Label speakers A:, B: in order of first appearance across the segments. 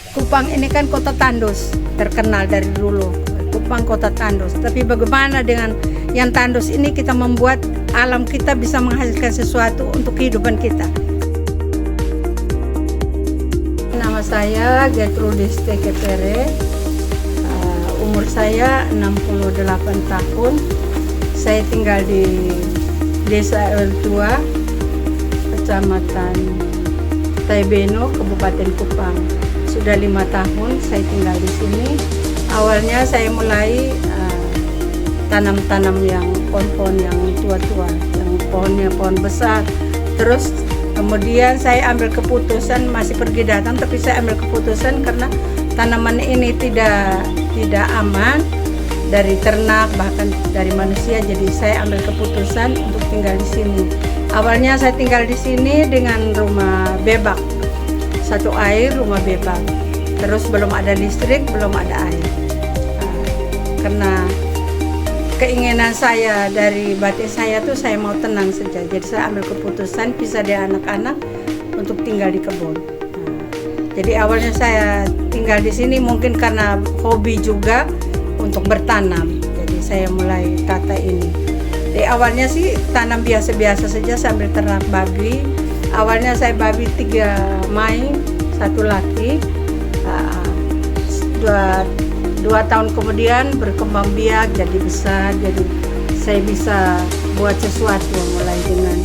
A: Kupang ini kan kota tandus, terkenal dari dulu. Kupang kota tandus. Tapi bagaimana dengan yang tandus ini kita membuat alam kita bisa menghasilkan sesuatu untuk kehidupan kita. Nama saya Gertrudis Tekepere. Umur saya 68 tahun. Saya tinggal di Desa Eltua, Kecamatan Taibeno, Kabupaten Kupang. Sudah 5 tahun saya tinggal di sini. Awalnya saya mulai tanam-tanam yang pohon-pohon yang tua-tua, yang pohonnya pohon besar. Terus kemudian saya ambil keputusan, masih pergi datang, tapi saya ambil keputusan karena tanaman ini tidak aman dari ternak bahkan dari manusia. Jadi saya ambil keputusan untuk tinggal di sini. Awalnya saya tinggal di sini dengan rumah bebak. Satu air rumah bebak, terus belum ada listrik, belum ada air. Karena keinginan saya dari batin saya tuh saya mau tenang saja, jadi saya ambil keputusan pisah dari anak-anak untuk tinggal di kebun. Jadi awalnya saya tinggal di sini mungkin karena hobi juga untuk bertanam, jadi saya mulai tata ini. Jadi awalnya sih tanam biasa-biasa saja sambil ternak babi. Awalnya saya babi 3 Mai, 1 laki. 2 tahun kemudian berkembang biak, jadi besar. Jadi saya bisa buat sesuatu mulai dengan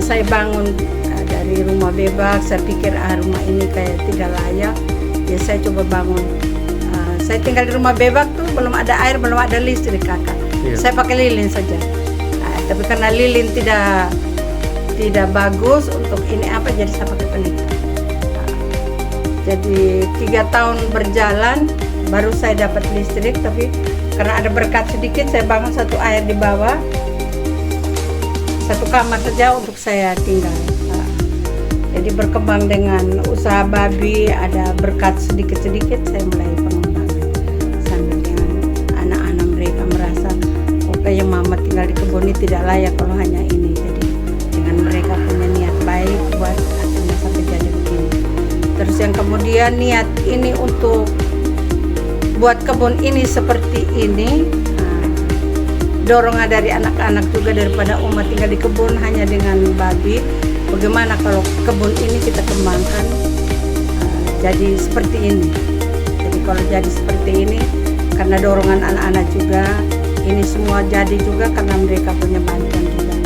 A: saya bangun dari rumah bebak. Saya pikir rumah ini kayak tidak layak. Ya saya coba bangun. Saya tinggal di rumah bebak tuh belum ada air, belum ada listrik kakak. Yeah. Saya pakai lilin saja. Tapi karena lilin tidak bagus untuk ini jadi saya pakai pelita. Jadi 3 tahun berjalan baru saya dapat listrik, tapi karena ada berkat sedikit saya bangun satu air di bawah, satu kamar saja untuk saya tinggal. Jadi berkembang dengan usaha babi, ada berkat sedikit-sedikit saya mulai pengembangan sambil dengan anak-anak mereka merasa kayak mama tinggal di kebun ini tidak layak kalau hanya ini. Jadi dengan mereka punya niat baik buat akhirnya sampai jadi begini. Terus yang kemudian niat ini untuk buat kebun ini seperti ini, dorongan dari anak-anak juga daripada umat tinggal di kebun hanya dengan babi. Bagaimana kalau kebun ini kita kembangkan jadi seperti ini. Jadi kalau jadi seperti ini karena dorongan anak-anak juga. Ini semua jadi juga karena mereka punya bantuan juga.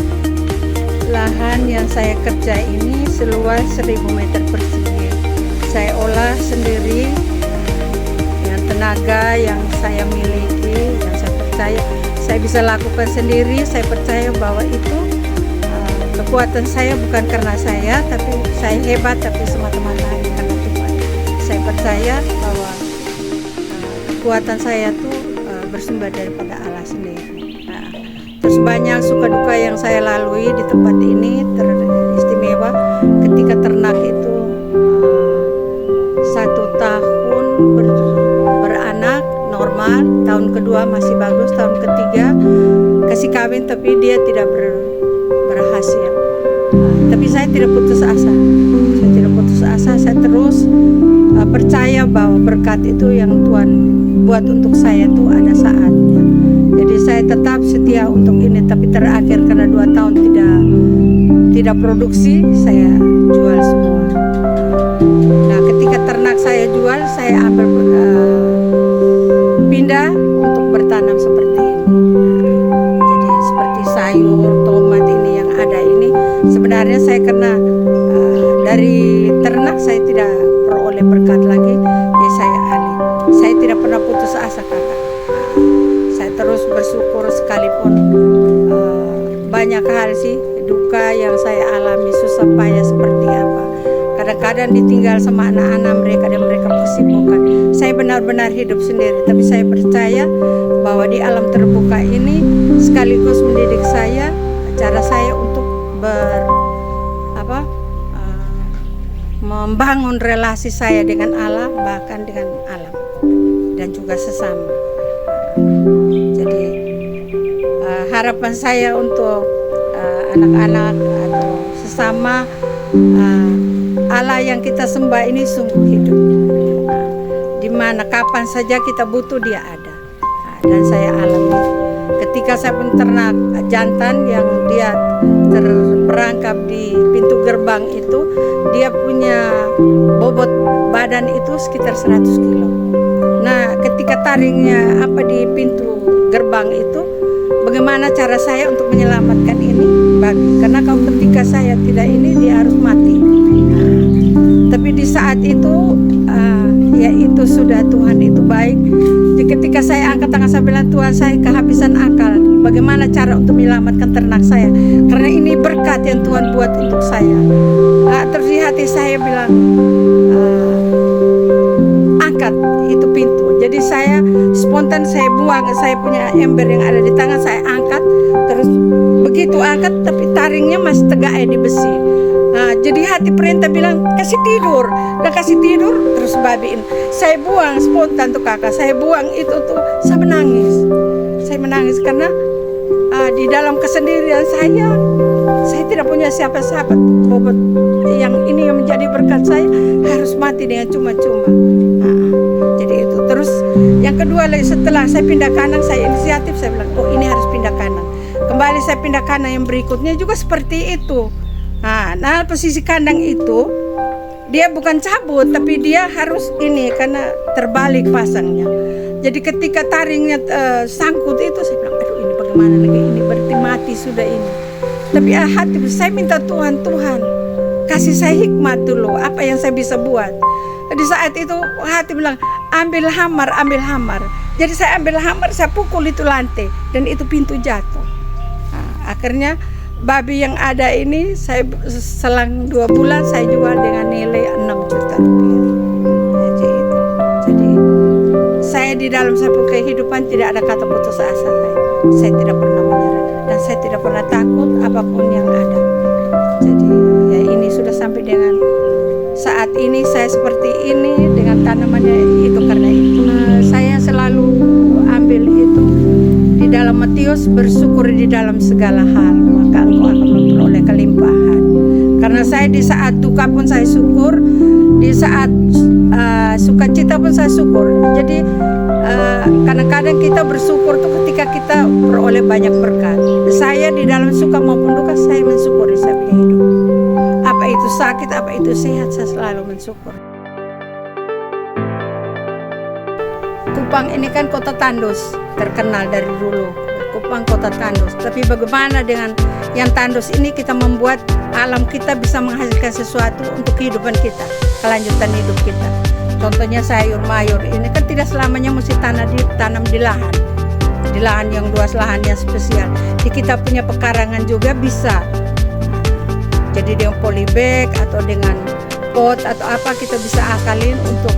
A: Lahan yang saya kerja ini seluas 1000 meter persegi. Saya olah sendiri dengan tenaga yang saya miliki, yang saya percaya saya bisa lakukan sendiri. Saya percaya bahwa itu kekuatan saya bukan karena saya, tapi saya hebat, tapi semata-mata hanya karena Tuhan. Saya percaya bahwa kekuatan saya tuh bersumber daripada Allah sendiri. Terus banyak suka duka yang saya lalui di tempat ini, teristimewa ketika ternak itu 1 tahun beranak normal, tahun kedua masih bagus, tahun ketiga kasih kawin tapi dia tidak berhasil. Tapi saya tidak putus asa. Saya tidak putus asa, saya terus percaya bahwa berkat itu yang Tuhan buat untuk saya tuh ada saatnya. Jadi saya tetap setia untuk ini, tapi terakhir karena 2 tahun tidak produksi, saya jual semua. Nah, ketika ternak saya jual, saya ambil pindah untuk bertanam seperti ini. Jadi seperti sayur, tomat ini yang ada ini, sebenarnya saya karena dari ternak saya tidak peroleh berkat lagi, jadi saya alih. Saya tidak pernah putus asa kakak. Saya terus bersyukur sekalipun banyak hal sih duka yang saya alami, susah payah seperti apa. Kadang-kadang ditinggal sama anak-anak mereka dan mereka kesibukan. Saya benar-benar hidup sendiri, tapi saya percaya bahwa di alam terbuka ini sekaligus mendidik saya, cara saya untuk membangun relasi saya dengan Allah, bahkan dengan alam dan juga sesama. Jadi harapan saya untuk anak-anak atau sesama Allah yang kita sembah ini sungguh hidup. Di mana kapan saja kita butuh dia ada. Dan saya alami ketika saya peternak jantan yang dia terperangkap di pintu gerbang itu, dia punya bobot badan itu sekitar 100 kilo. Nah, ketika taringnya di pintu gerbang itu, bagaimana cara saya untuk menyelamatkan ini babi? Karena kalau ketika saya tidak ini, dia harus mati. Tapi di saat itu, ya itu sudah Tuhan itu baik. Jadi ketika saya angkat tangan saya bilang, Tuhan saya kehabisan akal. Bagaimana cara untuk menyelamatkan ternak saya? Karena ini berkat yang Tuhan buat untuk saya. Terus di hati saya bilang, angkat itu pintu. Jadi saya spontan saya buang, saya punya ember yang ada di tangan, saya angkat. Terus begitu angkat, tapi taringnya masih tegak di besi. Jadi hati perintah bilang kasih tidur, dan kasih tidur terus babiin. Saya buang spontan tuh kakak, saya buang itu tuh, saya menangis karena di dalam kesendirian saya tidak punya siapa-siapa. Bobot yang ini yang menjadi berkat saya harus mati dengan cuma-cuma. Jadi itu terus yang kedua lagi setelah saya pindah kanan, saya inisiatif, saya bilang oh ini harus pindah kanan. Kembali saya pindah kanan yang berikutnya juga seperti itu. Nah posisi kandang itu dia bukan cabut, tapi dia harus ini karena terbalik pasangnya. Jadi ketika taringnya sangkut itu, saya bilang aduh ini bagaimana lagi, ini berarti mati sudah ini. Tapi hati saya minta Tuhan kasih saya hikmat dulu apa yang saya bisa buat. Di saat itu hati bilang ambil hamar. Jadi saya ambil hamar, saya pukul itu lantai dan itu pintu jatuh. Akhirnya babi yang ada ini saya selang 2 bulan saya jual dengan nilai 6 juta rupiah. Jadi saya di dalam satu kehidupan tidak ada kata putus asa. Saya tidak pernah menyerah dan saya tidak pernah takut apapun yang ada. Jadi ya ini sudah sampai dengan saat ini saya seperti ini dengan tanamannya itu karena itu. Saya selalu ambil itu di dalam Matius, bersyukur di dalam segala hal maka engkau akan memperoleh kelimpahan. Karena saya di saat duka pun saya syukur, di saat sukacita pun saya syukur. Jadi kadang-kadang kita bersyukur tuh ketika kita peroleh banyak berkat. Saya di dalam suka maupun duka saya mensyukuri saya punya hidup. Apa itu sakit, apa itu sehat, saya selalu mensyukur. Kupang ini kan kota tandus, terkenal dari dulu. Kupang kota tandus. Tapi bagaimana dengan yang tandus ini kita membuat alam kita bisa menghasilkan sesuatu untuk kehidupan kita, kelanjutan hidup kita. Contohnya sayur mayur ini kan tidak selamanya mesti tanam di lahan. Di lahan yang luas, lahan yang spesial. Di kita punya pekarangan juga bisa. Jadi dengan polybag atau dengan pot atau apa kita bisa akalin untuk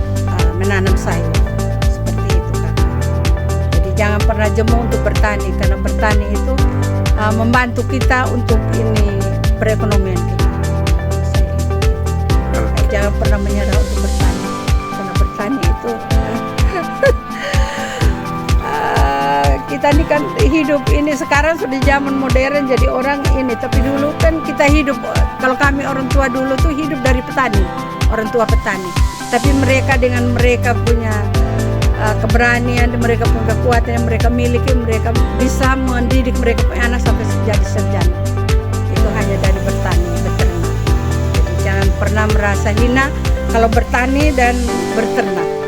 A: menanam sayur. Seperti itu kan. Jadi jangan pernah jemu untuk bertani karena bertani itu membantu kita untuk ini perekonomian kita. Jangan pernah menyerah untuk bertani karena bertani itu kita ini kan hidup ini sekarang sudah zaman modern jadi orang ini, tapi dulu kan kita hidup, kalau kami orang tua dulu tuh hidup dari petani, orang tua petani. Tapi mereka dengan mereka punya keberanian, mereka punya kekuatan yang mereka miliki, mereka bisa mendidik mereka punya anak sampai jadi sarjana. Itu hanya dari bertani, beternak. Jadi jangan pernah merasa hina kalau bertani dan berternak.